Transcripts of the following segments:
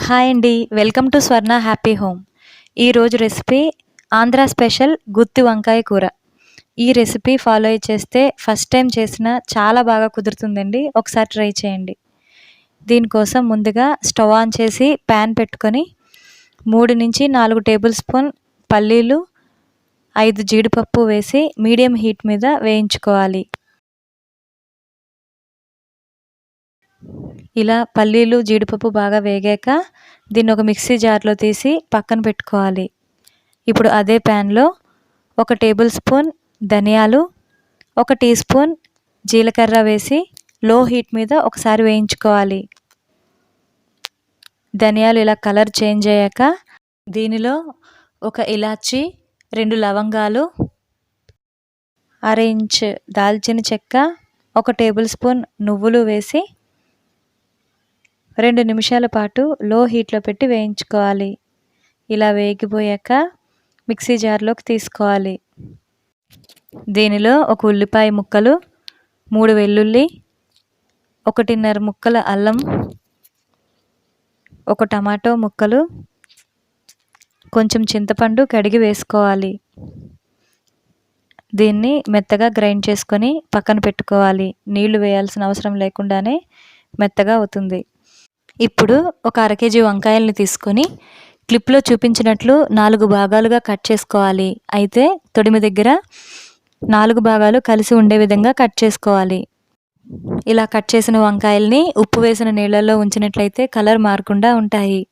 Hi అండి. Welcome to Swarna happy home. ఈరోజు recipe Andhra special గుత్తి వంకాయ కూర. ఈ రెసిపీ ఫాలో చేస్తే ఫస్ట్ టైం చేసినా చాలా బాగా కుదురుతుందండి. ఒకసారి ట్రై చేయండి. దీనికోసం ముందుగా స్టవ్ ఆన్ చేసి ప్యాన్ పెట్టుకొని 3-4 టేబుల్ స్పూన్ పల్లీలు, 5 జీడిపప్పు వేసి మీడియం హీట్ మీద వేయించుకోవాలి. ఇలా పల్లీలు, జీడిపప్పు బాగా వేగాక దీన్ని ఒక మిక్సీ జార్లో తీసి పక్కన పెట్టుకోవాలి. ఇప్పుడు అదే ప్యాన్లో 1 టేబుల్ స్పూన్ ధనియాలు, 1 టీ స్పూన్ జీలకర్ర వేసి లో హీట్ మీద ఒకసారి వేయించుకోవాలి. ధనియాలు ఇలా కలర్ చేంజ్ అయ్యాక దీనిలో 1 ఇలాచి, 2 లవంగాలు, అర ఇంచ్ దాల్చిన చెక్క, 1 టేబుల్ స్పూన్ నువ్వులు వేసి 2 నిమిషాల పాటు లో హీట్లో పెట్టి వేయించుకోవాలి. ఇలా వేగిపోయాక మిక్సీ జార్లోకి తీసుకోవాలి. దీనిలో 1 ఉల్లిపాయ ముక్కలు, 3 వెల్లుల్లి, 1.5 ముక్కల అల్లం, 1 టమాటో ముక్కలు, కొంచెం చింతపండు కడిగి వేసుకోవాలి. దీన్ని మెత్తగా గ్రైండ్ చేసుకొని పక్కన పెట్టుకోవాలి. నీళ్లు వేయాల్సిన అవసరం లేకుండానే మెత్తగా అవుతుంది. ఇప్పుడు ఒక అర కేజీ వంకాయల్ని తీసుకొని క్లిప్లో చూపించినట్లు 4 భాగాలుగా కట్ చేసుకోవాలి. అయితే తొడిమి దగ్గర 4 భాగాలు కలిసి ఉండే విధంగా కట్ చేసుకోవాలి. ఇలా కట్ చేసిన వంకాయల్ని ఉప్పు వేసిన నీళ్ళల్లో ఉంచినట్లయితే కలర్ మారకుండా ఉంటాయి.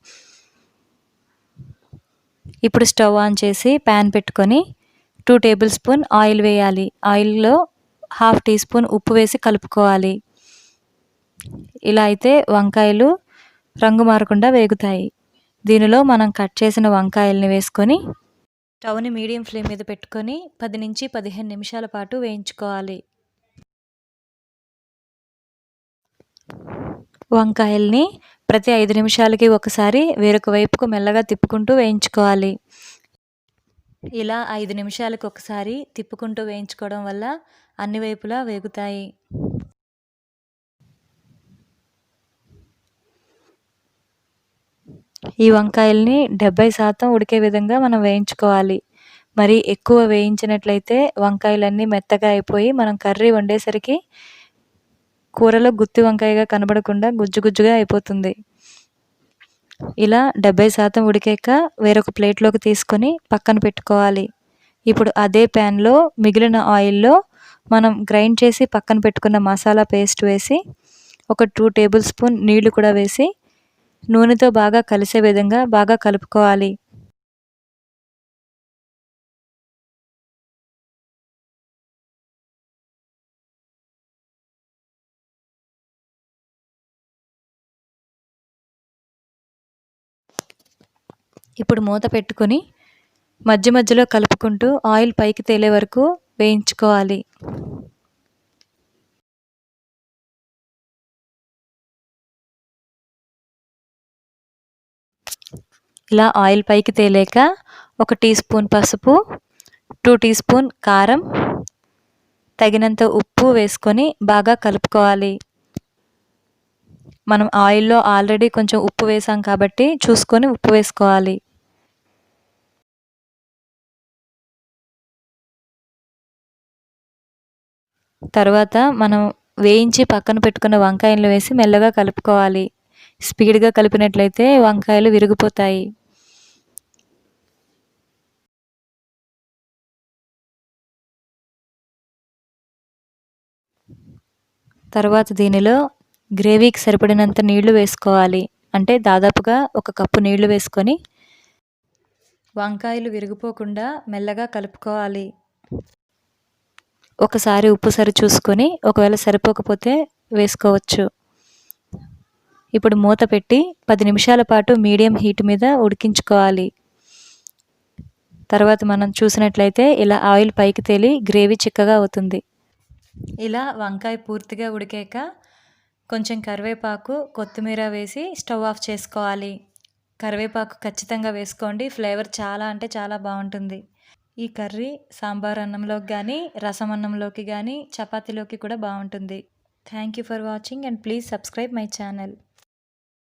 ఇప్పుడు స్టవ్ ఆన్ చేసి ప్యాన్ పెట్టుకొని 2 టేబుల్ స్పూన్ ఆయిల్ వేయాలి. ఆయిల్లో 1/2 టీ స్పూన్ ఉప్పు వేసి కలుపుకోవాలి. ఇలా అయితే వంకాయలు రంగు మారకుండా వేగుతాయి. దీనిలో మనం కట్ చేసిన వంకాయల్ని వేసుకొని స్టవ్ని మీడియం ఫ్లేమ్ మీద పెట్టుకొని 10-15 నిమిషాల పాటు వేయించుకోవాలి. వంకాయల్ని ప్రతి 5 నిమిషాలకి ఒకసారి వేరొక వైపుకు మెల్లగా తిప్పుకుంటూ వేయించుకోవాలి. ఇలా 5 నిమిషాలకు ఒకసారి తిప్పుకుంటూ వేయించుకోవడం వల్ల అన్ని వైపులా వేగుతాయి. ఈ వంకాయల్ని 70% ఉడికే విధంగా మనం వేయించుకోవాలి. మరి ఎక్కువ వేయించినట్లయితే వంకాయలన్నీ మెత్తగా అయిపోయి మనం కర్రీ వండేసరికి కూరలో గుత్తి వంకాయగా కనబడకుండా గుజ్జు గుజ్జుగా అయిపోతుంది. ఇలా 70% ఉడికాక వేరొక ప్లేట్లోకి తీసుకొని పక్కన పెట్టుకోవాలి. ఇప్పుడు అదే ప్యాన్లో మిగిలిన ఆయిల్లో మనం గ్రైండ్ చేసి పక్కన పెట్టుకున్న మసాలా పేస్ట్ వేసి 2 టేబుల్ స్పూన్ నీళ్లు కూడా వేసి నూనెతో బాగా కలిసే విధంగా బాగా కలుపుకోవాలి. ఇప్పుడు మూత పెట్టుకొని మధ్య మధ్యలో కలుపుకుంటూ ఆయిల్ పైకి తేలే వరకు వేయించుకోవాలి. ఇలా ఆయిల్ పైకి తేలాక 1 టీ స్పూన్ పసుపు, 2 టీ స్పూన్ కారం, తగినంత ఉప్పు వేసుకొని బాగా కలుపుకోవాలి. మనం ఆయిల్లో ఆల్రెడీ కొంచెం ఉప్పు వేసాం కాబట్టి చూసుకొని ఉప్పు వేసుకోవాలి. తర్వాత మనం వేయించి పక్కన పెట్టుకున్న వంకాయలు వేసి మెల్లగా కలుపుకోవాలి. స్పీడ్గా కలిపినట్లయితే వంకాయలు విరిగిపోతాయి. తర్వాత దీనిలో గ్రేవీకి సరిపడినంత నీళ్లు వేసుకోవాలి. అంటే దాదాపుగా 1 కప్పు నీళ్లు వేసుకొని వంకాయలు విరిగిపోకుండా మెల్లగా కలుపుకోవాలి. ఒకసారి ఉప్పు సరి చూసుకొని ఒకవేళ సరిపోకపోతే వేసుకోవచ్చు. ఇప్పుడు మూత పెట్టి 10 నిమిషాల పాటు మీడియం హీట్ మీద ఉడికించుకోవాలి. తర్వాత మనం చూసినట్లయితే ఇలా ఆయిల్ పైకి తేలి గ్రేవీ చిక్కగా అవుతుంది. ఇలా వంకాయ పూర్తిగా ఉడికాక కొంచెం కరివేపాకు, కొత్తిమీర వేసి స్టవ్ ఆఫ్ చేసుకోవాలి. కరివేపాకు ఖచ్చితంగా వేసుకోండి. ఫ్లేవర్ చాలా అంటే చాలా బాగుంటుంది. ఈ కర్రీ సాంబార్ అన్నంలోకి కానీ, రసం అన్నంలోకి కానీ, చపాతీలోకి కూడా బాగుంటుంది. Thank you for watching and please subscribe my channel.